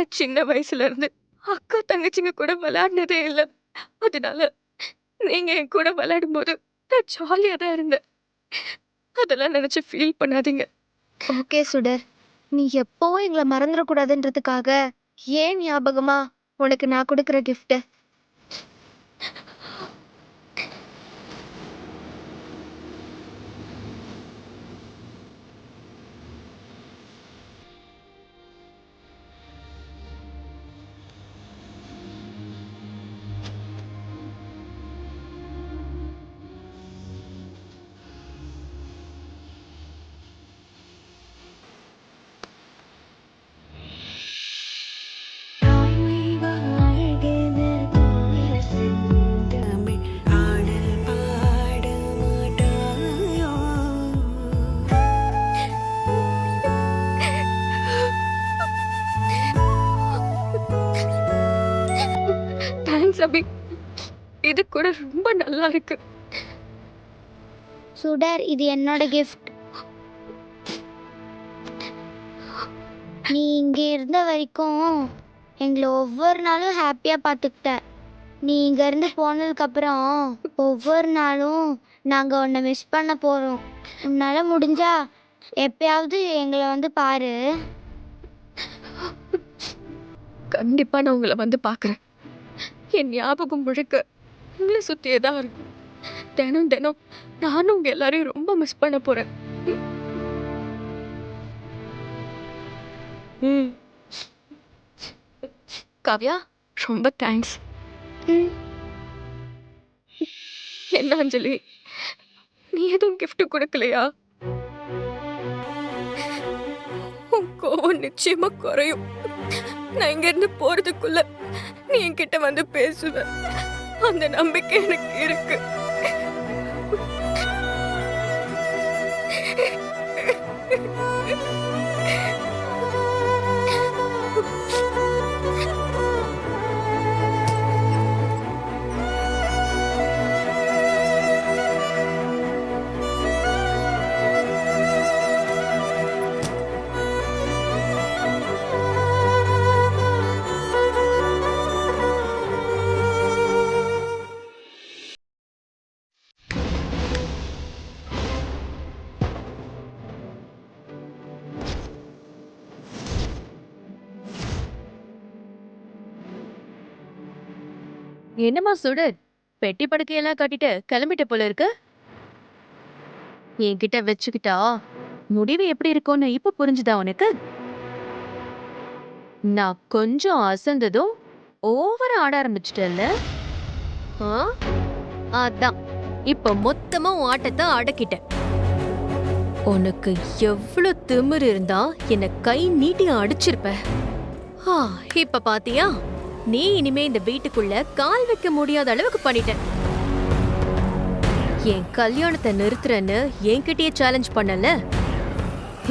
நான் சின்ன வயசுல இருந்து அக்கா தங்கச்சிங்க கூட விளையாடினதே இல்ல. அதனால நீங்க என் கூட விளையாடும்போது நான் ஜாலியா தான் இருந்தேன். அதெல்லாம் நினைச்சு ஃபீல் பண்ணாதீங்க. ஓகே சுடர், நீ எப்பவும் எங்களை மறந்துடக்கூடாதுன்றதுக்காக ஏன் ஞாபகமா உனக்கு நான் கொடுக்குற கிஃப்ட். தேங்க்ஸ் அபி. இது கூட ரொம்ப நல்லா இருக்கு. சுடர், இது என்னோட கிஃப்ட். நீ இங்கே இருந்த வரைக்கும் எங்களை ஒவ்வொரு நாளும் ஹாப்பியாக பார்த்துக்கிட்ட. நீ இங்கேருந்து போனதுக்கப்புறம் ஒவ்வொரு நாளும் நாங்கள் உன்னை மிஸ் பண்ண போகிறோம். உன்னால் முடிஞ்சா எப்பயாவது எங்களை வந்து பாரு. கண்டிப்பா நான் உங்களை வந்து பார்க்குறேன். என் ஞாபகம் முழுக்க உங்களை சுற்றியே தான் இருக்கும். தினம் தினம் நானும் உங்க எல்லாரையும் ரொம்ப மிஸ் பண்ண போறேன். ம். காவ்யா, ரொம்ப தேங்க்ஸ். ம், என்ன அஞ்சலி, நீ எதுவும் gift கொடுக்கலையா? உன் கோவம் நிச்சயமா குறையும். நான் இங்க இருந்து போறதுக்குள்ள நீ என்கிட்ட வந்து பேசுவ. அந்த நம்பிக்கை எனக்கு இருக்கு. என்னம்மா சுடர், பெட்டி படுக்கையெல்லாம் கட்டிட்டு கிளம்பிட்ட போல இருக்கு. என்கிட்ட வச்சுக்கிட்டா முடிவு எப்படி இருக்கும்னு இப்ப புரிஞ்சுதா உனக்கு? நான் கொஞ்சம் அசந்ததும் ஓவரா ஆட ஆரம்பிச்சிட்டல்ல. அதான் இப்ப மொத்தமா உன் ஆட்டத்தை அடக்கிட்டேன். உனக்கு எவ்வளவு திமிரு இருந்தா என்ன கை நீட்டி அடிச்சிருப்ப. இப்ப பாத்தியா, நீ இனிமே இந்த வீட்டுக்குள்ள கால் வைக்க முடியாத அளவுக்கு பண்ணிட்ட. என் கல்யாணத்தை நிறுத்துறேன்னு என்கிட்டயே சேலஞ்ச் பண்ணல.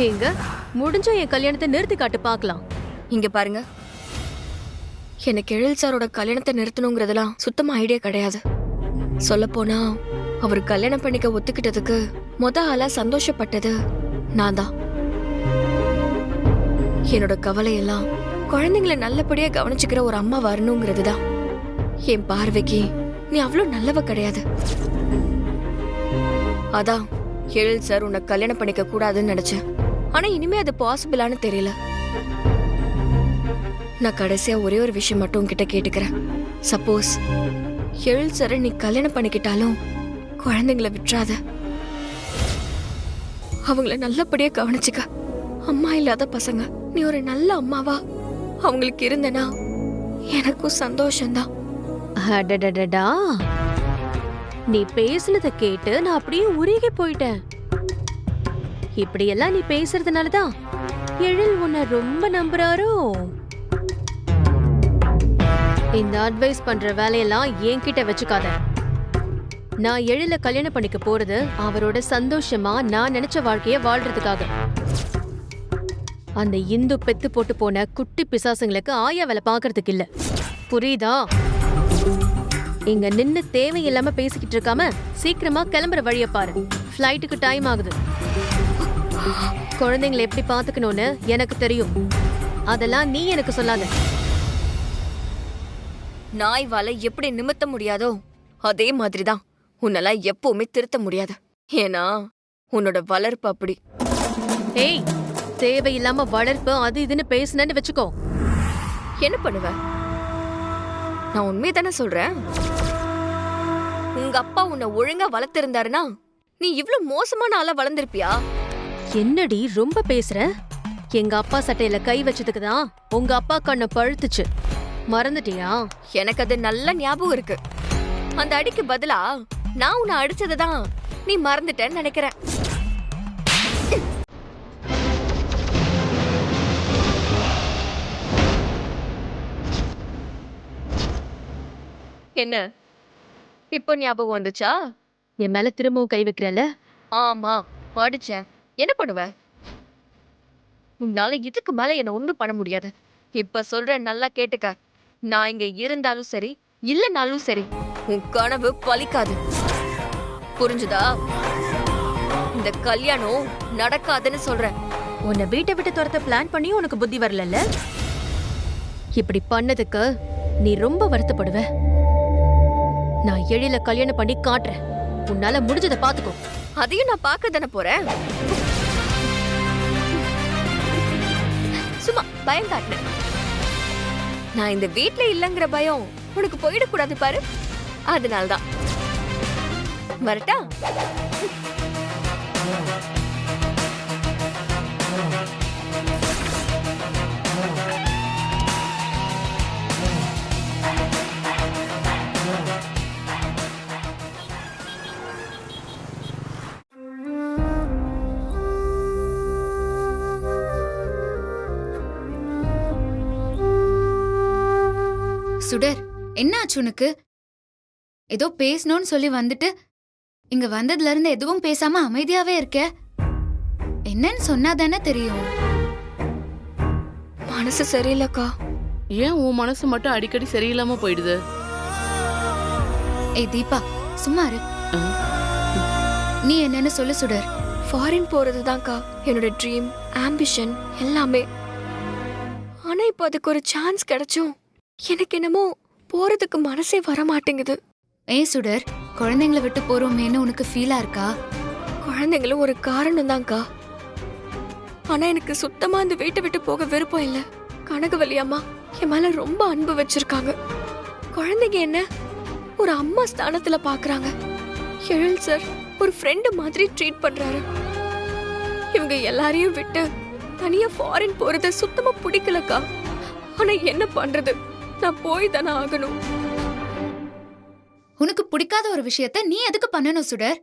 எங்க முடிஞ்ச என் கல்யாணத்தை நிறுத்தி காட்டு பார்க்கலாம். இங்க பாருங்க, எனக்கு எழில் சாரோட கல்யாணத்தை நிறுத்தணுங்கிறதுலாம் சுத்தமா ஐடியா கிடையாது. சொல்லப்போனா அவர் கல்யாணம் பண்ணிக்க ஒத்துக்கிட்டதுக்கு ஆளா சந்தோஷப்பட்டது நான் தான். என்னோட கவலையெல்லாம் குழந்தைங்களை நல்லபடியா கவனிச்சுக்கிற ஒரு அம்மா வரணுங்கிறது தான். என் பார்வைக்கு நீ அவ்வளவு நல்லவ கிடையாது. அதான் எழில் சார் உன்னை கல்யாணம் பண்ணிக்க கூடாதுன்னு நினைச்சேன். ஆனா இனிமே அது பாசிபிளான்னு தெரியல. நான் கடைசியா ஒரே ஒரு விஷயம் மட்டும் உன்கிட்ட கேட்டுக்கிறேன். சப்போஸ் எழில் சாரை நீ கல்யாணம் பண்ணிக்கிட்டாலும் குழந்தைங்களை விட்டுறாத. அவங்கள நல்லபடியா கவனிச்சுக்க. அம்மா இல்லாத பசங்க, நீ ஒரு நல்ல அம்மாவா அவங்களுக்கு இருந்தனா எனக்கும் சந்தோஷம்தான். அடடடடா, நீ பேசுனத கேட்டு நான் அப்படியே உருகி போயிட்டேன். இப்படியெல்லாம் நீ பேசுறதுனாலதான் எழில் உன்னை ரொம்ப நம்புறாரோ? இந்த அட்வைஸ் பண்ற வேலையெல்லாம் என்கிட்ட வச்சுக்காத. நான் எழில கல்யாணம் பண்ணிக்க போறது அவரோட சந்தோஷமா நான் நினைச்ச வாழ்க்கைய வாழ்றதுக்காக. அந்த இந்து பெத்து போட்டு போன குட்டி பிசாசுங்களுக்கு ஆயா வேலை பாக்குறதுக்கு இல்ல. புரியுதா? இங்க நின்னு தேவையில்லாம பேசிக்கிட்டு இருக்காம சீக்கிரமா கிளம்புற வழிய பாரு. ஃப்ளைட்டுக்கு டைம் ஆகுது. குழந்தைங்களை எப்படி பாத்துக்கணும்னு எனக்கு தெரியும். அதெல்லாம் நீ எனக்கு சொல்லாத. நாய் வாலை எப்படி நிமித்த முடியாதோ அதே மாதிரிதான் உன்னெல்லாம் எப்பவுமே திருத்த முடியாது. ஏன்னா உன்னோட வளர்ப்பு அப்படி. ஏய், தேவையில்லாம வளர்ப்பு அது இதுன்னு பேசுனேன்னு வச்சுக்கோ. என்ன பண்ணுவ? நான் உண்மையை தானே சொல்றேன். உங்க அப்பா உன்னை ஒழுங்கா வளர்த்திருந்தாருன்னா நீ இவ்ளோ மோசமான ஆளா வளர்ந்திருப்பியா? என்னடி ரொம்ப பேசுற? எங்க அப்பா சட்டையில கை வச்சதுக்கு தான் உங்க அப்பா கண்ணை பழுத்துச்சு, மறந்துட்டியா? எனக்கு அது நல்ல ஞாபகம் இருக்கு. அந்த அடிக்கு பதிலா நான் உன்னை அடிச்சதுதான் நீ மறந்துட்டேன்னு நினைக்கிறேன். என்ன இப்போ ஞாபகம் வந்துச்சா? என் மேல திரும்பவும் கை வைக்கிறல? ஆமா, அடிச்சேன். என்ன பண்ணுவ? உன்னால இதுக்கு மேல என்ன ஒண்ணும் பண்ண முடியாது. இப்ப சொல்றேன், நல்லா கேட்டுக்க. நான் இங்க இருந்தாலும் சரி இல்லனாலும் சரி உன் கனவு பலிக்காது. புரிஞ்சுதா? இந்த கல்யாணம் நடக்காதுன்னு சொல்றேன். உன்னை வீட்டை விட்டு துரத்த பிளான் பண்ணி உனக்கு புத்தி வரலல்ல? இப்படி பண்ணதுக்கு நீ ரொம்ப வருத்தப்படுவ. நான் எழில கல்யாணம் பண்ணி காட்டுறேன். உன்னால முடிஞ்சதை பாத்துக்கோ. அதையும் நான் பார்க்க தானே போறேன். சும்மா பயம் காட்டினேன். நான் இந்த வீட்ல இல்லங்கிற பயம் உனக்கு போயிடக்கூடாது பாரு. அதனால்தான். வரட்டா? சுடர், என்ன ஆச்சு உனக்கு? ஏதோ பேசணும்னு சொல்லி வந்துட்டு இங்க வந்ததுல இருந்து எதுவும் பேசாம அமைதியாவே இருக்க. என்னன்னு சொன்னாதானே தெரியும். மனசு சரியில்லக்கா. ஏன் உன் மனசு மட்டும் அடிக்கடி சரியில்லாம போயிடுது? ஏய் தீபா, சும்மா இரு. நீ என்னன்னு சொல்லு சுடர். ஃபாரின் போறதுதான்க்கா என்னோட ட்ரீம், ஆம்பிஷன் எல்லாமே. ஆனா இப்போ அதுக்கு ஒரு சான்ஸ் கிடைச்சும் எனக்கு என்னமோ போறதுக்கு மனசே வர மாட்டேங்குது. ஏய் சுடர், குழந்தைங்களை விட்டு போறோமேன்னு உனக்கு ஃபீலா இருக்கா? குழந்தைங்களும் ஒரு காரணம் தான்க்கா. ஆனா எனக்கு சுத்தமா அந்த வீட்டை விட்டு போக விருப்பம் இல்ல. கனகவல்லி அம்மா என் மேல ரொம்ப அன்பு வச்சிருக்காங்க. குழந்தைங்க என்ன ஒரு அம்மா ஸ்தானத்துல பாக்குறாங்க. எழில் சார் ஒரு ஃப்ரெண்டு மாதிரி ட்ரீட் பண்றாரு. இவங்க எல்லாரையும் விட்டு தனியா ஃபாரின் போறது சுத்தமா பிடிக்கலக்கா. ஆனா என்ன பண்றது, நான் போய் தானே ஆகணும். உனக்கு பிடிக்காத ஒரு விஷயத்த நீ எதுக்கு பண்ணணும் சுடர்?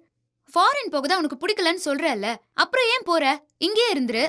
ஃபாரின் போகதான் உனக்கு பிடிக்கலன்னு சொல்றல்ல, அப்புறம் ஏன் போற? இங்கே இருந்துரு.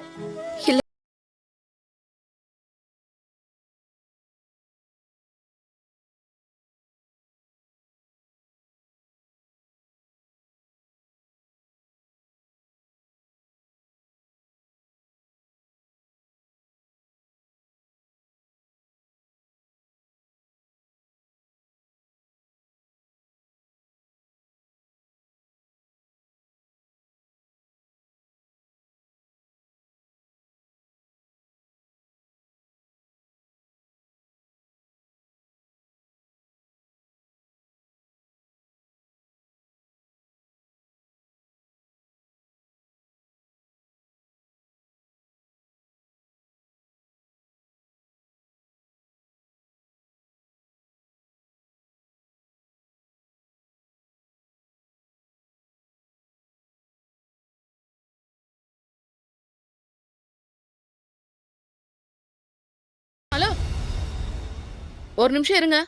ஒரு நிமிஷம் இருங்க.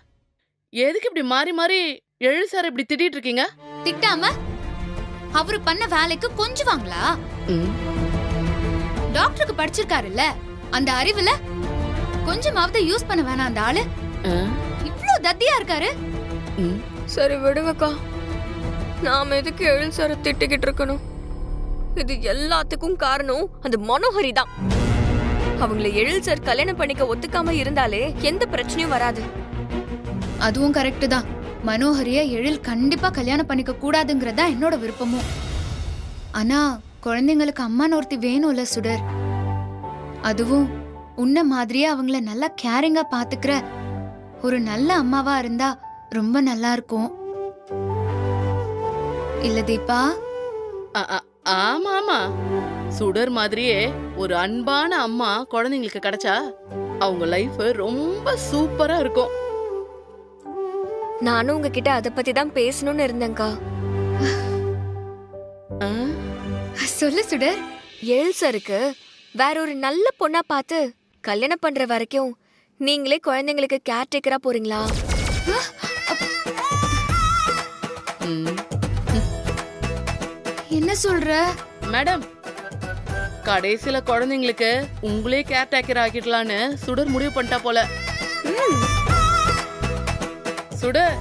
எதுக்கு இப்படி மாறி மாறி எழில் சார் இப்படி திட்டிட்டு இருக்கீங்க? திட்டாம அவரு பண்ண வேலைக்கு கொஞ்சுவாங்களா? டாக்டருக்கு படிச்சிருக்காருல்ல, அந்த அறிவுல கொஞ்சமாவது யூஸ் பண்ண வேணாம் அந்த ஆளு. இவ்ளோ தத்தியா இருக்காரு. சரி விடுங்கக்கா. நாம எதுக்கு எழில் சார திட்டிக்கிட்டு இருக்கணும்? இது எல்லாத்துக்கும் காரணம் அந்த மனோஹரி தான். அவங்கள எழில் சார் கல்யாணம் பண்ணிக்க ஒத்துக்காம இருந்தாலே எந்த பிரச்சனையும் வராது. அதுவும் கரெக்ட் தான். மனோஹரிய எழில் கண்டிப்பா கல்யாணம் பண்ணிக்க கூடாதுங்கிறதா என்னோட விருப்பமும். ஆனா குழந்தைங்களுக்கு அம்மான்னு ஒருத்தி வேணும்ல சுடர். அதுவும் உன்ன மாதிரியே அவங்கள நல்லா கேரிங்கா பாத்துக்கிற ஒரு நல்ல அம்மாவா இருந்தா ரொம்ப நல்லா இருக்கும் இல்ல தீபா? ஆமா ஆமா, சுடர் மாதிரியே ஒரு அன்பான அம்மா குழந்தைங்களுக்கு கிடைச்சா அவங்க லைஃப் ரொம்ப சூப்பரா இருக்கும். நானும் உங்ககிட்ட அதை பத்தி தான் பேசணும்னு இருந்தேன்க்கா. ஆ, சொல்லு சுடர். எழில் சாருக்கு வேற ஒரு நல்ல பொண்ணா பார்த்து கல்யாணம் பண்ற வரைக்கும் நீங்களே குழந்தைங்களுக்கு கேர்டேக்கரா போறீங்களா? ம். என்ன சொல்ற? மேடம், கடைசியில குழந்தைங்களுக்கு உங்களே கேர் டேக்கர் ஆக்கிடலான்னு சுடர் முடிவு பண்ணிட்டா போல. சுடர்,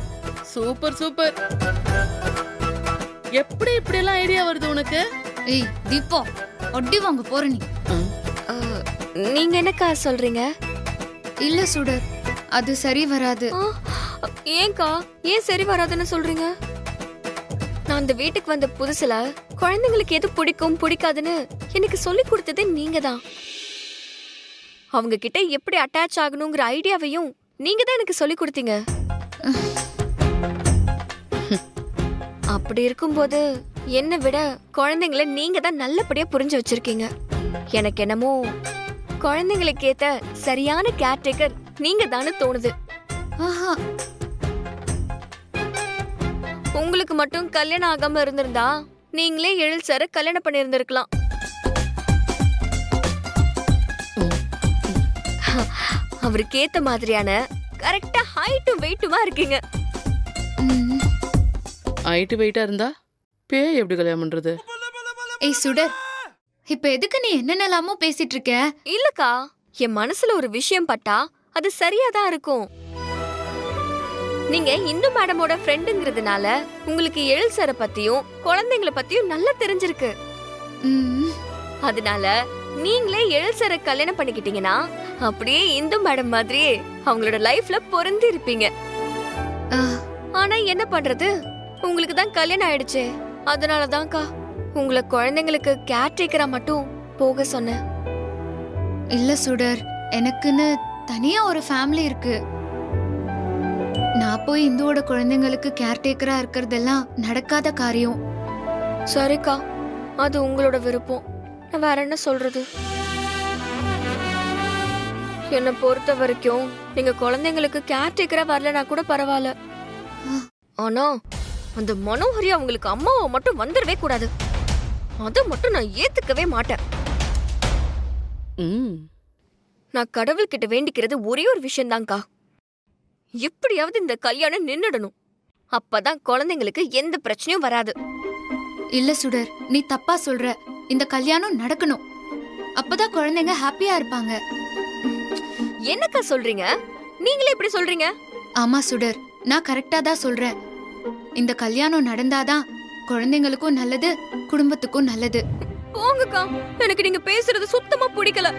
சூப்பர் சூப்பர். எப்படி இப்படி எல்லாம் ஐடியா வருது உனக்கு? ஏய் தீபா, ஒட்டி வாங்க போற நீ. நீங்க என்னக்கா சொல்றீங்க? இல்ல சுடர், அது சரி வராது. ஏன்க்கா, ஏன் சரி வராதுன்னு சொல்றீங்க? நான் அந்த வீட்டுக்கு வந்த புதுசுல குழந்தைங்களுக்கு எது பிடிக்கும் பிடிக்காதுன்னு எனக்கு சொல்லி கொடுத்ததே நீங்க தான். அவங்க கிட்ட எப்படி அட்டாச் ஆகணுங்கிற ஐடியாவையும் நீங்க தான் எனக்கு சொல்லி கொடுத்தீங்க. அப்படி இருக்கும்போது என்னை விட குழந்தைங்களை நீங்க தான் நல்லபடியா புரிஞ்சு வச்சிருக்கீங்க. எனக்கு என்னமோ குழந்தைங்களுக்கு ஏத்த சரியான கேர்டேக்கர் நீங்க தானே தோணுது. ஆஹா, உங்களுக்கு மட்டும் கல்யாணம் ஆகாம இருந்திருந்தா நீங்களே எழில் சார கல்யாணம் பண்ணியிருந்திருக்கலாம். அவருக்கு ஏத்த மாதிரியான கரெக்டா ஹைட்டும் வெயிட்டுமா இருக்கீங்க. ஹைட் வெயிட்டா இருந்தா பேய் எப்படி கல்யாணம் பண்றது? ஏய் சுடர், இப்ப எதுக்கு நீ என்னென்னலாமோ பேசிட்டு இருக்க? இல்லக்கா, என் மனசுல ஒரு விஷயம் பட்டா அது சரியாதான் இருக்கும். நீங்க இந்து மேடமோட ஃப்ரெண்டுங்கிறதுனால உங்களுக்கு எழில் சார பத்தியும் குழந்தைங்களை பத்தியும் நல்லா தெரிஞ்சிருக்கு. அதனால நீங்களே எழில் சார கல்யாணம் பண்ணிக்கிட்டீங்கன்னா அப்படியே இந்து மேடம் மாதிரியே அவங்களோட லைஃப்ல பொருந்தி இருப்பீங்க. ஆனா என்ன பண்றது, உங்களுக்கு தான் கல்யாணம் ஆயிடுச்சே. அதனாலதான்க்கா உங்களை குழந்தைங்களுக்கு கேர்டேக்கரா மட்டும் போக சொன்னேன். இல்ல சுடர், எனக்குன்னு தனியா ஒரு ஃபேமிலி இருக்கு. நான் போய் இந்துவோட குழந்தைங்களுக்கு கேர்டேக்கரா இருக்கிறதெல்லாம் நடக்காத காரியம். சரிக்கா, அது உங்களோட விருப்பம். நான் வேற என்ன சொல்றது? என்னை பொறுத்த வரைக்கும் நீங்க குழந்தைங்களுக்கு கேர்டேக்கரா வரலனா கூட பரவாயில்ல. ஆனா அந்த மனோஹரி அவங்களுக்கு அம்மாவை மட்டும் வந்துடவே கூடாது. அதை மட்டும் நான் ஏத்துக்கவே மாட்டேன். நான் கடவுள்கிட்ட வேண்டிக்கிறது ஒரே ஒரு விஷயம் தான்க்கா. எப்படியாவது இந்த கல்யாணம் நின்னுடணும். அப்பதான் குழந்தைங்களுக்கு எந்த பிரச்சனையும் வராது. இல்ல சுடர், நீ தப்பா சொல்ற. இந்த கல்யாணம் நடக்கணும். அப்பதான் குழந்தைங்க ஹாப்பியா இருப்பாங்க. என்னக்கா சொல்றீங்க? நீங்களே இப்படி சொல்றீங்க? ஆமா சுடர், நான் கரெக்டா தான் சொல்றேன். இந்த கல்யாணம் நடந்தாதான் குழந்தைங்களுக்கும் நல்லது, குடும்பத்துக்கும் நல்லது. போங்கக்கா, எனக்கு நீங்க பேசுறது சுத்தமா பிடிக்கல.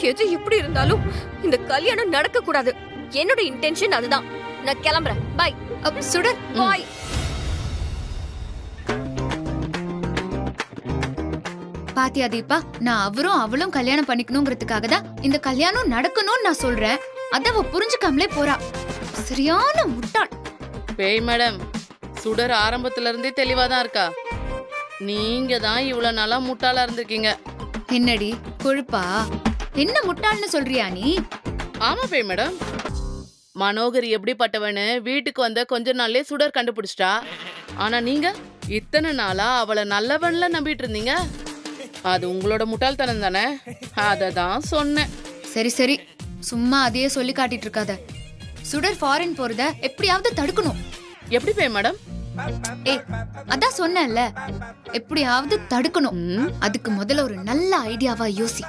எது எப்படி இருந்தாலும் இந்த கல்யாணம் நடக்க கூடாது. என்னோட இன்டென்ஷன் அதுதான். நான் கிளம்புறேன். பாய். சுடர், பாய். பாத்தியா தீபா, நான் அவரும் அவளும் கல்யாணம் பண்ணிக்கணுங்கிறதுக்காக தான் இந்த கல்யாணம் நடக்கணும்னு நான் சொல்றேன். அத அவ புரிஞ்சுக்காமலே போறா. சரியான முட்டாள். பேய் மேடம், சுடர் ஆரம்பத்துல இருந்தே தெளிவா தான் இருக்கா. நீங்க தான் இவ்வளவு நாளா முட்டாளா இருந்திருக்கீங்க. என்னடி கொழுப்பா? என்ன முட்டாள்னு சொல்றியா நீ? ஆமா பேய் மேடம், மனோகரி எப்படிப்பட்டவன்னு வீட்டுக்கு வந்த கொஞ்ச நாள்லயே சுடர் கண்டுபிடிச்சிட்டா. ஆனா நீங்க இத்தனை நாளா அவளை நல்லவன்ல நம்பிட்டு இருந்தீங்க. அது உங்களோட முட்டாள்தனம் தானே? அததான் சொன்னேன். சரி சரி, சும்மா அதையே சொல்லி காட்டிட்டு இருக்காத. சுடர் ஃபாரின் போறத எப்படியாவது தடுக்கணும். எப்படி பேய் மேடம்? ஏய், அதான் சொன்னேன்ல, எப்படியாவது தடுக்கணும். அதுக்கு முதல்ல ஒரு நல்ல ஐடியாவா யோசி.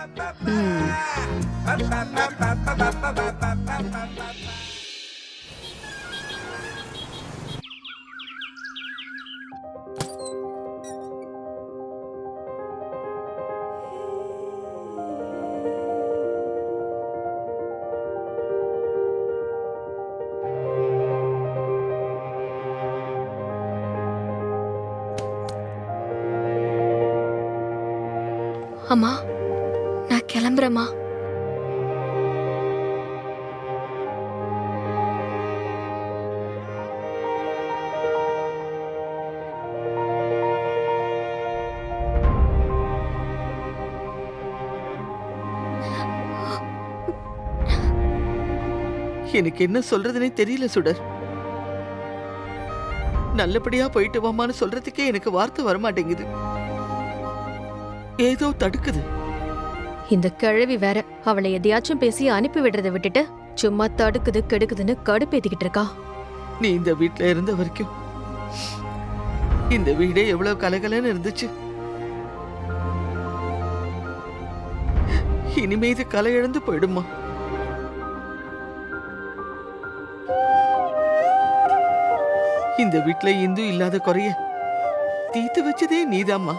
அம்மா, நான் கிளம்புறேம்மா. எனக்கு என்ன சொல்றதுனே தெரியல சுடர். நல்லபடியா போயிட்டு வாமான்னு சொல்றதுக்கே எனக்கு வார்த்தை வரமாட்டேங்குது. ஏதோ தடுக்குது. இந்த கிழவி வேற அவளை எதையாச்சும் பேசி அனுப்பி விடுறதை விட்டுட்டு சும்மா தடுக்குது கெடுக்குதுன்னு கடுப்பேத்திக்கிட்டு இருக்கா. நீ இந்த வீட்ல இருந்த வரைக்கும் இந்த வீடே எவ்வளவு கலகலன்னு இருந்துச்சு. இனிமே இது கலை இழந்து போயிடுமா? இந்த வீட்ல இந்து இல்லாத குறைய தீர்த்து வச்சதே நீதாம்மா.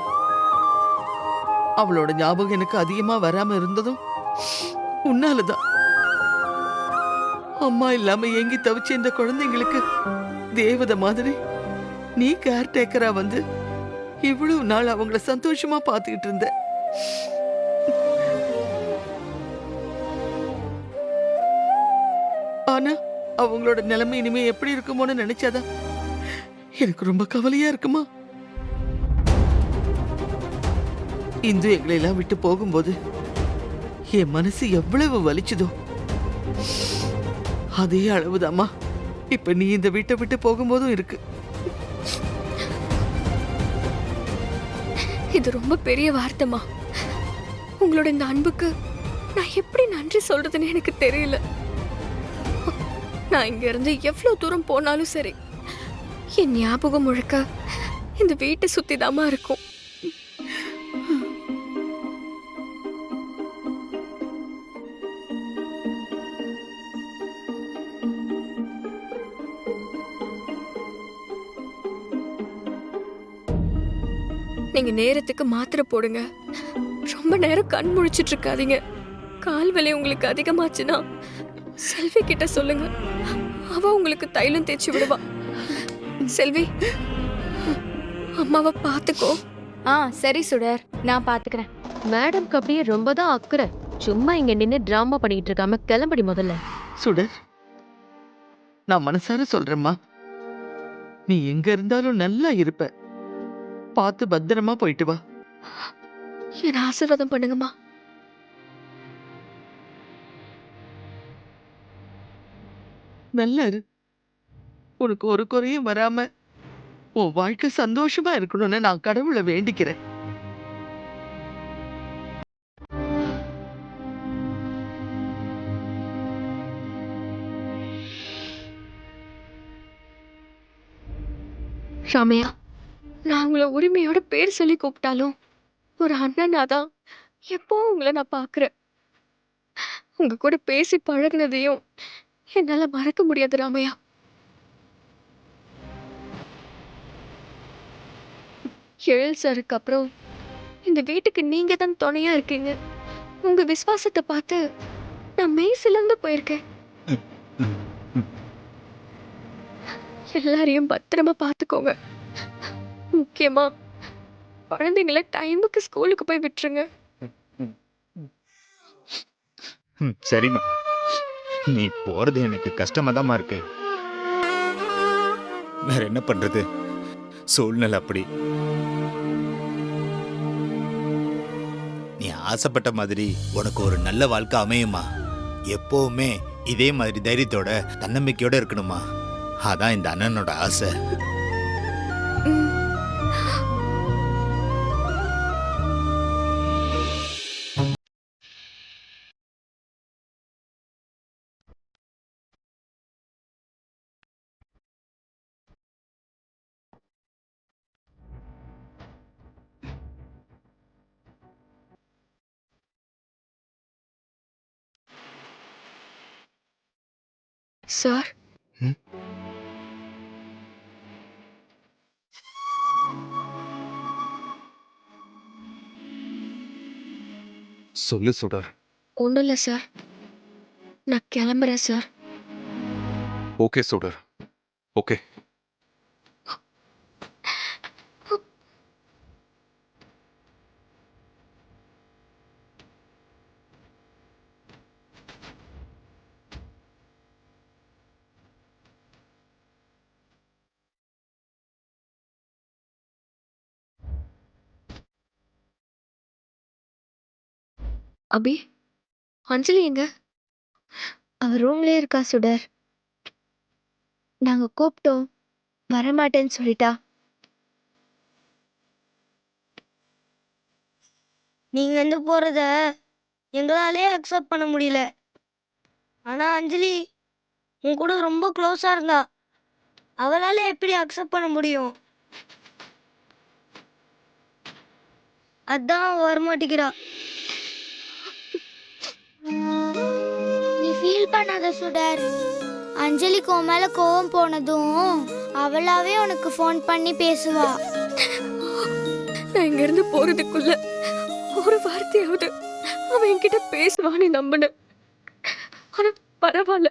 அவளோட ஞாபகம் எனக்கு அதிகமா வராம இருந்ததும் உன்னாலதான். அம்மா இல்லாம ஏங்கி தவிச்ச இந்த குழந்தைங்களுக்கு தேவதை மாதிரி நீ கேர்டேக்கரா வந்து இவ்வளவு நாள் அவங்கள சந்தோஷமா பாத்துக்கிட்டு இருந்த. ஆனா அவங்களோட நிலைமை இனிமே எப்படி இருக்குமோன்னு நினைச்சாதான் எனக்கு ரொம்ப கவலையா இருக்குமா. இந்து எங்களை எல்லாம் விட்டு போகும்போது என் மனசு எவ்வளவு வலிச்சுதோ அதே அளவுதாம்மா இப்ப நீ இந்த வீட்டை விட்டு போகும்போதும் இருக்கு. இது ரொம்ப பெரிய வார்த்தைமா. உங்களோட இந்த அன்புக்கு நான் எப்படி நன்றி சொல்றதுன்னு எனக்கு தெரியல. நான் இங்க இருந்து எவ்வளவு தூரம் போனாலும் சரி, என் ஞாபகம் முழுக்க இந்த வீட்டை சுத்திதாமா இருக்கும். நீங்க நேரத்துக்கு மாத்திரை போடுங்க. ரொம்ப நேரம் கண் முழிச்சிட்டு இருக்காதீங்க. கால் வலி உங்களுக்கு அதிகமாச்சுன்னா செல்வி கிட்ட சொல்லுங்க. அவ உங்களுக்கு தைலம் தேய்ச்சி விடுவா. செல்வி, அம்மாவை பாத்துக்கோ. சரி சுடர், நான் பாத்துக்கிறேன். மேடம்க்கு அப்படியே ரொம்ப தான் அக்கறை. சும்மா இங்க நின்னு டிராமா பண்ணிட்டு இருக்காம கிளம்படி முதல்ல. சுடர், நான் மனசார சொல்றேம்மா, நீ எங்க இருந்தாலும் நல்லா இருப்ப. பார்த்து பத்திரமா போயிட்டு வா. என்ன ஆசீர்வாதம் பண்ணுங்கம்மா. நல்லா இரு. உனக்கு ஒரு குறையும் வராம உன் வாழ்க்கை சந்தோஷமா இருக்கணும்னு நான் கடவுளை வேண்டிக்கிறேன். ராமையா, நான் உங்களை உரிமையோட பேர் சொல்லி கூப்பிட்டாலும் ஒரு அண்ணனாதான் எப்பவும் உங்களை நான் பாக்குறேன். உங்க கூட பேசி பழகினதையும் என்னால மறக்க முடியாது ராமையா. எழில் சாருக்கு அப்புறம் இந்த வீட்டுக்கு நீங்க தான் துணையா இருக்கீங்க. உங்க விசுவாசத்தை பார்த்து நான் மெய் சிலந்து போயிருக்கேன். எல்லாரையும் பத்திரமா பாத்துக்கோங்க. முக்கியமா குழந்தைங்கள டைமுக்கு ஸ்கூலுக்கு போய் விட்டுருங்க. சரிம்மா, நீ போறது எனக்கு கஷ்டமா இருக்கு. வேற என்ன பண்றது, சூழ்நிலை அப்படி. நீ ஆசைப்பட்ட மாதிரி உனக்கு ஒரு நல்ல வாழ்க்கை அமையுமா. எப்பவுமே இதே மாதிரி தைரியத்தோட தன்னம்பிக்கையோட இருக்கணுமா. அதான் இந்த அண்ணனோட ஆசை. சார், சொல்லு சுடர். ஒண்ணும் இல்ல சார், நான் கிளம்புறேன் சார். ஓகே சுடர், ஓகே. அபி, அஞ்சலி எங்க? அவ ரூம்லயே இருக்கா சுடர். நாங்க கூப்பிட்டோம், வரமாட்டேன்னு சொல்லிட்டா. நீங்க வந்து போறத எங்களாலே அக்செப்ட் பண்ண முடியல. ஆனா அஞ்சலி உன் கூட ரொம்ப க்ளோஸா இருந்தா, அவளால எப்படி அக்செப்ட் பண்ண முடியும்? அதான் அவ வரமாட்டேங்கிறா. நீ ஃபீல் பண்ணாத சுடர். அஞ்சலிக்கு உன் மேல கோவம் போனதும் அவளாவே உனக்கு ஃபோன் பண்ணி பேசுவா. நான் இங்க இருந்து போறதுக்குள்ள ஒரு வார்த்தையாவது அவன் என்கிட்ட பேசுவான்னு நம்பினேன். ஆனா பரவாயில்ல,